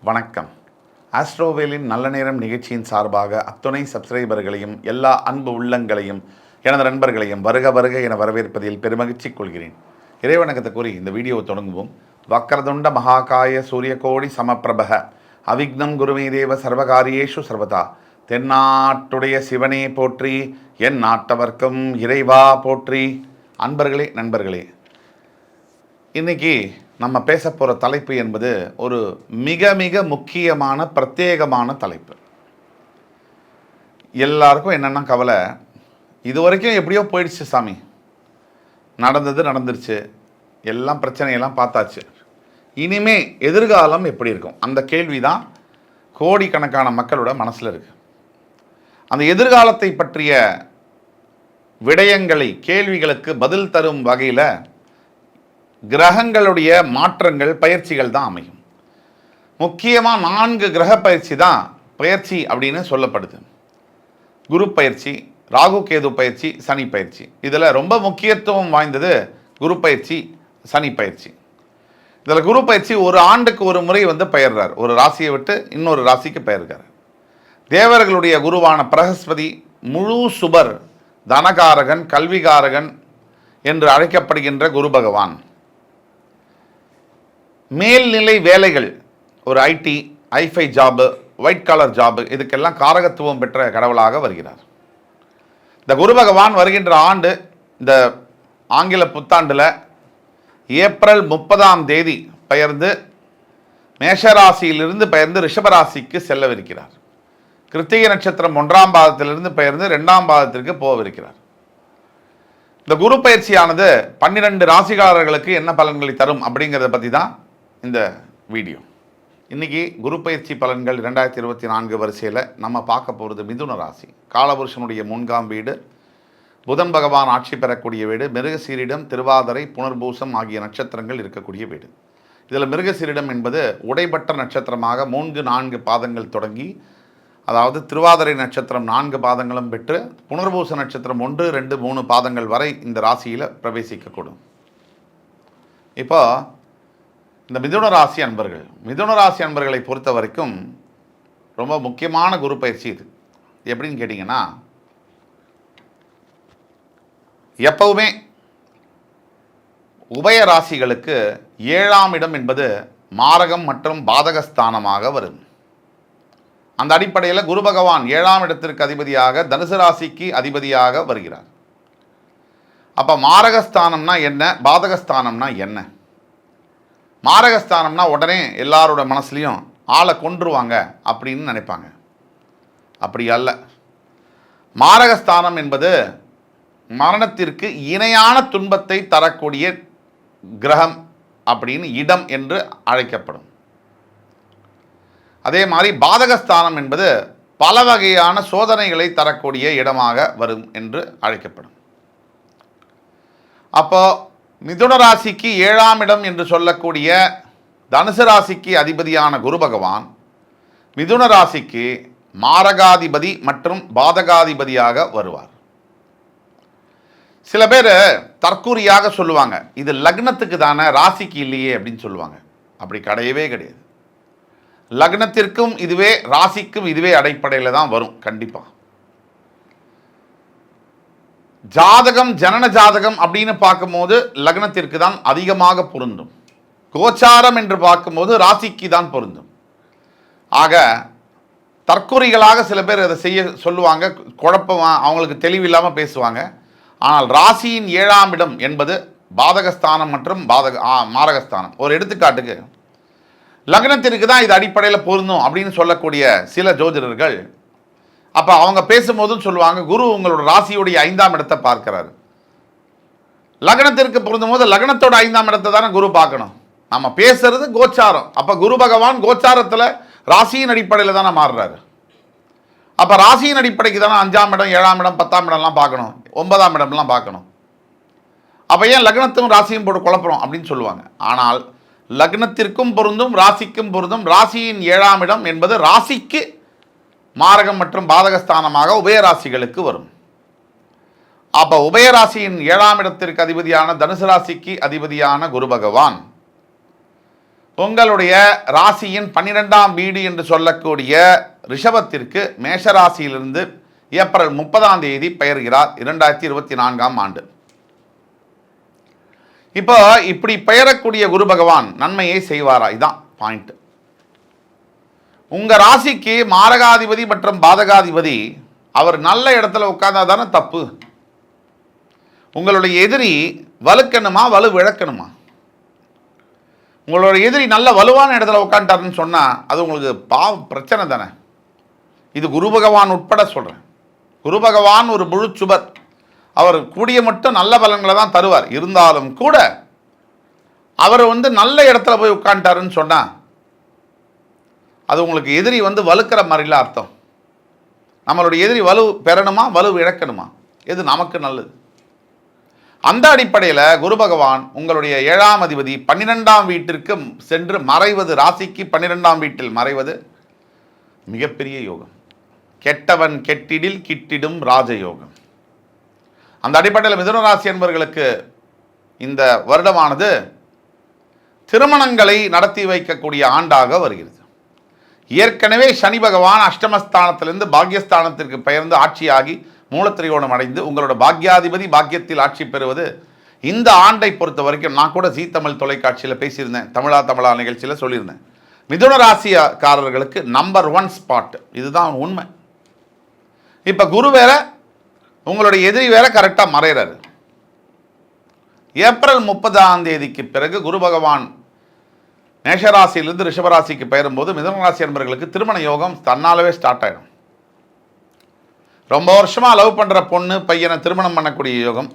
வணக்கம். ஆஸ்ட்ரோவேலின் நல்ல நேரம் நிகழ்ச்சியின் சார்பாக அத்துணை சப்ஸ்கிரைபர்களையும் எல்லா அன்பு உள்ளங்களையும் எனது நண்பர்களையும் வருக வருக என வரவேற்பதில் பெருமகிழ்ச்சி கொள்கிறேன். இறைவணக்கத்தை கூறி இந்த வீடியோவை தொடங்குவோம். வக்கரதுண்ட மகாகாய சூரியகோடி சமப்பிரபக அவிக்னம் குருமே தேவ சர்வகாரியேஷு சர்வதா. தென்னாட்டுடைய சிவனே போற்றி, என் நாட்டவர்க்கும் இறைவா போற்றி. அன்பர்களே, நண்பர்களே, இன்றைக்கி நம்ம பேச போகிற தலைப்பு என்பது ஒரு மிக மிக முக்கியமான பிரத்யேகமான தலைப்பு. எல்லாருக்கும் என்னென்னா கவலை, இது வரைக்கும் எப்படியோ போயிடுச்சு சாமி, நடந்துருச்சு, எல்லாம் பிரச்சனையெல்லாம் பார்த்தாச்சு, இனிமே எதிர்காலம் எப்படி இருக்கும்? அந்த கேள்வி தான் கோடிக்கணக்கான மக்களோட மனசில் இருக்குது. அந்த எதிர்காலத்தை பற்றிய விடயங்களை, கேள்விகளுக்கு பதில் தரும் வகையில் கிரகங்களுடைய மாற்றங்கள், பயிற்சிகள் தான் அமையும். முக்கியமாக 4 கிரக பயிற்சி தான் பயிற்சி அப்படின்னு சொல்லப்படுது. குரு பயிற்சி, ராகு கேது பயிற்சி, சனி பயிற்சி. இதில் ரொம்ப முக்கியத்துவம் வாய்ந்தது குரு பயிற்சி, சனி பயிற்சி. இதில் குரு பயிற்சி ஒரு ஆண்டுக்கு ஒரு முறை பெயர்றார். ஒரு ராசியை விட்டு இன்னொரு ராசிக்கு பெயர்கிறார். தேவர்களுடைய குருவான பிரகஸ்பதி முழு சுபர், தனகாரகன், கல்விகாரகன் என்று அழைக்கப்படுகின்ற குரு பகவான் மேல்நிலை வேலைகள், ஒரு ஐடி, ஐஃபை ஜாபு, ஒயிட் காலர் ஜாபு, இதுக்கெல்லாம் காரகத்துவம் பெற்ற கடவுளாக வருகிறார். இந்த குரு பகவான் வருகின்ற ஆண்டு, இந்த ஆங்கில புத்தாண்டில் ஏப்ரல் 30 பெயர்ந்து மேஷராசியிலிருந்து பெயர்ந்து ரிஷபராசிக்கு செல்லவிருக்கிறார். கிருத்திகை நட்சத்திரம் 1ஆம் பாதத்திலிருந்து பெயர்ந்து 2ஆம் பாதத்திற்கு போகவிருக்கிறார். இந்த குரு பயிற்சியானது 12 ராசிகாரர்களுக்கு என்ன பலன்களை தரும் அப்படிங்கிறத பற்றி தான் இந்த வீடியோ. இன்றைக்கி குரு பயிற்சி பலன்கள் 2024 வரிசையில் நம்ம பார்க்க போகிறது மிதுன ராசி. காலபுருஷனுடைய 4ஆம் வீடு, புதன் பகவான் ஆட்சி பெறக்கூடிய வீடு, மிருகசீரிடம், திருவாதிரை, புனர்பூசம் ஆகிய நட்சத்திரங்கள் இருக்கக்கூடிய வீடு. இதில் மிருகசீரிடம் என்பது உடைபட்ட நட்சத்திரமாக 3-4 பாதங்கள் தொடங்கி, அதாவது திருவாதிரை நட்சத்திரம் 4 பாதங்களும் பெற்று புனர்பூச நட்சத்திரம் 1, 2, 3 பாதங்கள் வரை இந்த ராசியில் பிரவேசிக்கக்கூடும். இப்போ இந்த மிதுன ராசி அன்பர்களை பொறுத்த வரைக்கும் ரொம்ப முக்கியமான குரு பயிற்சி இது. எப்படின்னு கேட்டிங்கன்னா, எப்பவுமே உபய ராசிகளுக்கு 7ஆம் இடம் என்பது மாரகம் மற்றும் பாதகஸ்தானமாக வரும். அந்த அடிப்படையில் குரு பகவான் 7ஆம் இடத்திற்கு அதிபதியாக, தனுசு ராசிக்கு அதிபதியாக வருகிறார். அப்போ மாரகஸ்தானம்னா என்ன, பாதகஸ்தானம்னா என்ன? மாரகஸ்தானம்னா உடனே எல்லாரோட மனசுலையும் ஆளை கொன்றுவாங்க அப்படின்னு நினைப்பாங்க. அப்படி அல்ல. மாரகஸ்தானம் என்பது மரணத்திற்கு இணையான துன்பத்தை தரக்கூடிய கிரகம் அப்படின்னு, இடம் என்று அழைக்கப்படும். அதே மாதிரி பாதகஸ்தானம் என்பது பல வகையான சோதனைகளை தரக்கூடிய இடமாக வரும் என்று அழைக்கப்படும். அப்போ மிதுன ராசிக்கு 7ஆம் இடம் என்று சொல்லக்கூடிய தனுசு ராசிக்கு அதிபதியான குரு பகவான் மிதுன ராசிக்கு மாரகாதிபதி மற்றும் பாதகாதிபதியாக வருவார். சில பேர் தற்கூரியாக சொல்லுவாங்க, இது லக்னத்துக்கு தானே, ராசிக்கு இல்லையே அப்படின்னு சொல்லுவாங்க. அப்படி கிடையவே கிடையாது. லக்னத்திற்கும் இதுவே, ராசிக்கும் இதுவே அடிப்படையில் தான் வரும். கண்டிப்பாக ஜாதகம், ஜனன ஜாதகம் அப்படின்னு பார்க்கும்போது லக்னத்திற்கு தான் அதிகமாக பொருந்தும். கோச்சாரம் என்று பார்க்கும்போது ராசிக்கு தான் பொருந்தும். ஆக தற்கொலைகளாக சில பேர் அதை செய்ய சொல்லுவாங்க, குழப்பமாக அவங்களுக்கு தெளிவில்லாமல் பேசுவாங்க. ஆனால் ராசியின் 7ஆம் இடம் என்பது பாதகஸ்தானம் மற்றும் மாரகஸ்தானம். ஒரு எடுத்துக்காட்டுக்கு, லக்னத்திற்கு தான் இது அடிப்படையில் பொருந்தும் அப்படின்னு சொல்லக்கூடிய சில ஜோதிடர்கள், அப்போ அவங்க பேசும்போதும் சொல்லுவாங்க, குரு உங்களோட ராசியுடைய 5ஆம் இடத்தை பார்க்கிறாரு. லக்னத்திற்கு பொருந்தும் போது லக்னத்தோட 5ஆம் இடத்தை தானே குரு பார்க்கணும். நம்ம பேசுறது கோச்சாரம். அப்போ குரு பகவான் கோச்சாரத்தில் ராசியின் அடிப்படையில் தானே மாறுறாரு. அப்போ ராசியின் அடிப்படைக்கு தானே 5ஆம் இடம், 7ஆம் இடம், 10ஆம் இடம்லாம் பார்க்கணும், 9ஆம் இடம்லாம் பார்க்கணும். அப்போ ஏன் லக்னத்தும் ராசியும் போட்டு குழப்பறோம் அப்படின்னு சொல்லுவாங்க. ஆனால் லக்னத்திற்கும் பொருந்தும், ராசிக்கும் பொருந்தும். ராசியின் 7ஆம் இடம் என்பது ராசிக்கு மாரகம் மற்றும் பாதகஸ்தானமாக உபயராசிகளுக்கு வரும். அப்போ உபயராசியின் 7ஆம் இடத்திற்கு அதிபதியான தனுசு ராசிக்கு அதிபதியான குரு பகவான் உங்களுடைய ராசியின் 12ஆம் வீடு என்று சொல்லக்கூடிய ரிஷபத்திற்கு மேஷராசியிலிருந்து ஏப்ரல் 30ஆம் தேதி பெயர்கிறார் 2024ஆம் ஆண்டு. இப்போ இப்படி பெயரக்கூடிய குரு பகவான் நன்மையை செய்வாரா? இதான் பாயிண்ட். உங்க ராசிக்கு மாரகாதிபதி மற்றும் பாதகாதிபதி அவர் நல்ல இடத்துல உட்கார்ந்தா தானே தப்பு. உங்களுடைய எதிரி வலுக்கணுமா வலு விளக்கணுமா? உங்களுடைய எதிரி நல்ல வலுவான இடத்துல உட்காந்துட்டாருன்னு சொன்னால் அது உங்களுக்கு பிரச்சனை தானே. இது குரு பகவான் உட்பட சொல்கிறேன். குரு பகவான் ஒரு முழு சுபர். அவர் கூடிய மட்டும் நல்ல பலன்களை தான் தருவார். இருந்தாலும் கூட அவர் நல்ல இடத்துல போய் உட்காந்துட்டாருன்னு சொன்னால் அது உங்களுக்கு எதிரி வலுக்கிற மாதிரிலாம் அர்த்தம். நம்மளுடைய எதிரி வலு பெறணுமா வலு இழக்கணுமா? எது நமக்கு நல்லது? அந்த அடிப்படையில் குரு பகவான் உங்களுடைய 7ஆம் அதிபதி 12ஆம் வீட்டிற்கு சென்று மறைவது, ராசிக்கு 12ஆம் வீட்டில் மறைவது மிகப்பெரிய யோகம். கெட்டவன் கெட்டிடில் கிட்டிடும் ராஜயோகம். அந்த அடிப்படையில் மிதுன ராசி என்பவர்களுக்கு இந்த வருடமானது திருமணங்களை நடத்தி வைக்கக்கூடிய ஆண்டாக வருகிறது. ஏற்கனவே சனி பகவான் அஷ்டமஸ்தானத்திலிருந்து பாக்யஸ்தானத்திற்கு பெயர்ந்து ஆட்சியாகி மூலத்திரிகோணம் அடைந்து உங்களோட பாக்யாதிபதி பாக்கியத்தில் ஆட்சி பெறுவது இந்த ஆண்டை பொறுத்த வரைக்கும் நான் கூட ஜீ தமிழ் தொலைக்காட்சியில் பேசியிருந்தேன். தமிழா நிகழ்ச்சியில் சொல்லியிருந்தேன். மிதுன ராசிக்காரர்களுக்கு நம்பர் 1 ஸ்பாட். இதுதான் உண்மை. இப்போ குரு வேற உங்களுடைய எதிரி வேற கரெக்டாக மறைகிறாரு. ஏப்ரல் 30ஆம் தேதிக்கு பிறகு குரு பகவான் மேஷராசியிலிருந்து ரிஷபராசிக்கு பெயரும்போது மிதுன ராசி என்பவர்களுக்கு திருமண யோகம் தன்னாலவே ஸ்டார்ட் ஆகிடும். ரொம்ப வருஷமாக லவ் பண்ணுற பொண்ணு பையனை திருமணம் பண்ணக்கூடிய யோகம்.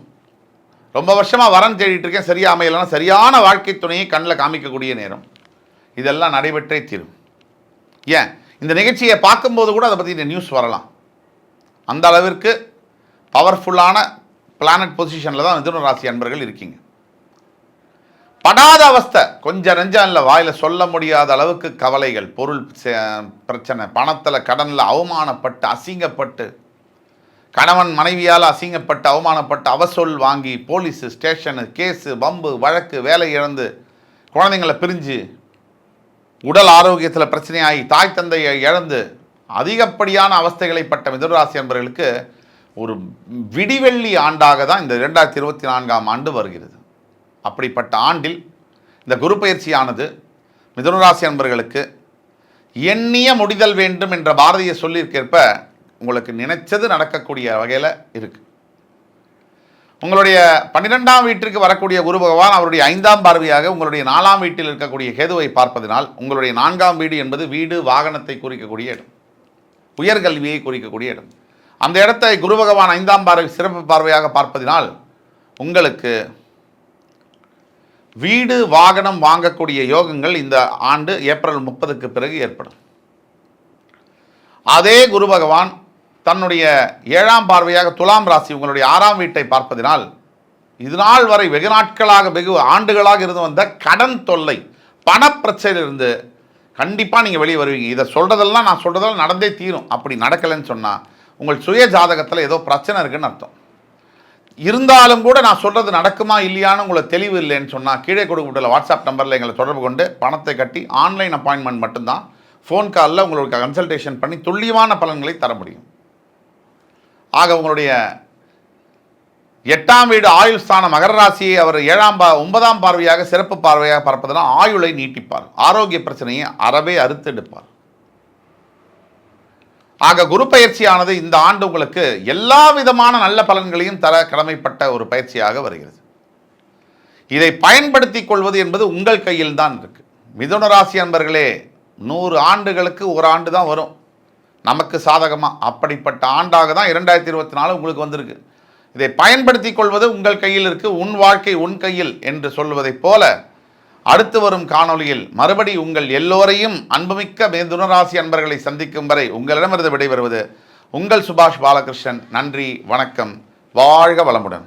ரொம்ப வருஷமாக வரன் தேடிட்டு இருக்கேன், சரியா அமையலைன்னா சரியான வாழ்க்கை துணையை கண்ணில் காமிக்கக்கூடிய நேரம். இதெல்லாம் நடைபெற்றே தீரும். ஏன் இந்த நிகழ்ச்சியை பார்க்கும்போது கூட அதை பற்றி இந்த நியூஸ் வரலாம். அந்த அளவிற்கு பவர்ஃபுல்லான பிளானட் பொசிஷனில் தான் மிதுன ராசி அன்பர்கள் இருக்கீங்க. படாத அவஸ்தை, கொஞ்சம் நெஞ்சம் இல்லை, வாயில் சொல்ல முடியாத அளவுக்கு கவலைகள், பொருள் பிரச்சனை, பணத்தில் கடனில் அவமானப்பட்டு அசிங்கப்பட்டு, கணவன் மனைவியால் அசிங்கப்பட்டு அவமானப்பட்டு அவசொல் வாங்கி போலீஸு ஸ்டேஷனு கேஸு வம்பு வழக்கு வேலை இழந்து குழந்தைங்களை பிரிஞ்சு உடல் ஆரோக்கியத்தில் பிரச்சனையாகி தாய் தந்தையை இழந்து அதிகப்படியான அவஸ்தைகளைப்பட்ட மிதுனராசி என்பவர்களுக்கு ஒரு விடிவெள்ளி ஆண்டாக தான் இந்த 2024ஆம் ஆண்டு வருகிறது. அப்படிப்பட்ட ஆண்டில் இந்த குரு பயிற்சியானது மிதுனராசி என்பவர்களுக்கு எண்ணிய முடிதல் வேண்டும் என்ற பாரதிய சொல்லியிருக்கேற்ப உங்களுக்கு நினைச்சது நடக்கக்கூடிய வகையில் இருக்குது. உங்களுடைய 12ஆம் வீட்டிற்கு வரக்கூடிய குரு பகவான் அவருடைய 5ஆம் பார்வையாக உங்களுடைய 4ஆம் வீட்டில் இருக்கக்கூடிய கேதுவை பார்ப்பதனால் உங்களுடைய 4ஆம் வீடு என்பது வீடு வாகனத்தை குறிக்கக்கூடிய இடம், உயர்கல்வியை குறிக்கக்கூடிய இடம். அந்த இடத்தை குரு பகவான் 5ஆம் பார்வை சிறப்பு பார்வையாக பார்ப்பதினால் உங்களுக்கு வீடு வாகனம் வாங்கக்கூடிய யோகங்கள் இந்த ஆண்டு ஏப்ரல் 30க்கு பிறகு ஏற்படும். அதே குரு பகவான் தன்னுடைய 7ஆம் பார்வையாக துலாம் ராசி உங்களுடைய 6ஆம் வீட்டை பார்ப்பதினால் இதுநாள் வரை வெகு நாட்களாக வெகு ஆண்டுகளாக இருந்து வந்த கடன் தொல்லை பணப்பிரச்சனையிலிருந்து கண்டிப்பாக நீங்கள் வெளியே வருவீங்க. இதை சொல்கிறதெல்லாம் நான் சொல்கிறதெல்லாம் நடந்தே தீரும். அப்படி நடக்கலைன்னு சொன்னால் உங்கள் சுய ஜாதகத்தில் ஏதோ பிரச்சனை இருக்குன்னு அர்த்தம். இருந்தாலும் கூட நான் சொல்கிறது நடக்குமா இல்லையான்னு உங்களுக்கு தெளிவு இல்லைன்னு சொன்னால் கீழே கொடுக்கப்பட்டுள்ள வாட்ஸ்அப் நம்பரில் எங்களை தொடர்பு கொண்டு பணத்தை கட்டி ஆன்லைன் அப்பாயின்மெண்ட் மட்டும்தான், ஃபோன் காலில் உங்களுக்கு கன்சல்டேஷன் பண்ணி துல்லியமான பலன்களை தர முடியும். ஆக உங்களுடைய 8ஆம் வீடு ஆயுள் ஸ்தானம் மகர ராசியை அவர் 9ஆம் பார்வையாக சிறப்பு பார்வையாக பார்ப்பதனால் ஆயுளை நீட்டிப்பார், ஆரோக்கிய பிரச்சனையை அறவே அறுத்தெடுப்பார். ஆக குரு பயிற்சியானது இந்த ஆண்டு உங்களுக்கு எல்லா விதமான நல்ல பலன்களையும் தர கடமைப்பட்ட ஒரு பயிற்சியாக வருகிறது. இதை பயன்படுத்திக் கொள்வது என்பது உங்கள் கையில் தான் இருக்கு. மிதுன ராசி அன்பர்களே, 100 ஆண்டுகளுக்கு ஒரு ஆண்டு தான் வரும் நமக்கு சாதகமாக. அப்படிப்பட்ட ஆண்டாக தான் 2024 உங்களுக்கு வந்திருக்கு. இதை பயன்படுத்தி கொள்வது உங்கள் கையில் இருக்கு. உன் வாழ்க்கை உன் கையில் என்று சொல்வதைப் போல அடுத்து வரும் காணொளியில் மறுபடி உங்கள் எல்லோரையும் அன்புமிக்க மிதுன ராசி அன்பர்களை சந்திக்கும் வரை உங்களிடமிருந்து விடைபெறுவது உங்கள் சுபாஷ் பாலகிருஷ்ணன். நன்றி, வணக்கம், வாழ்க வளமுடன்.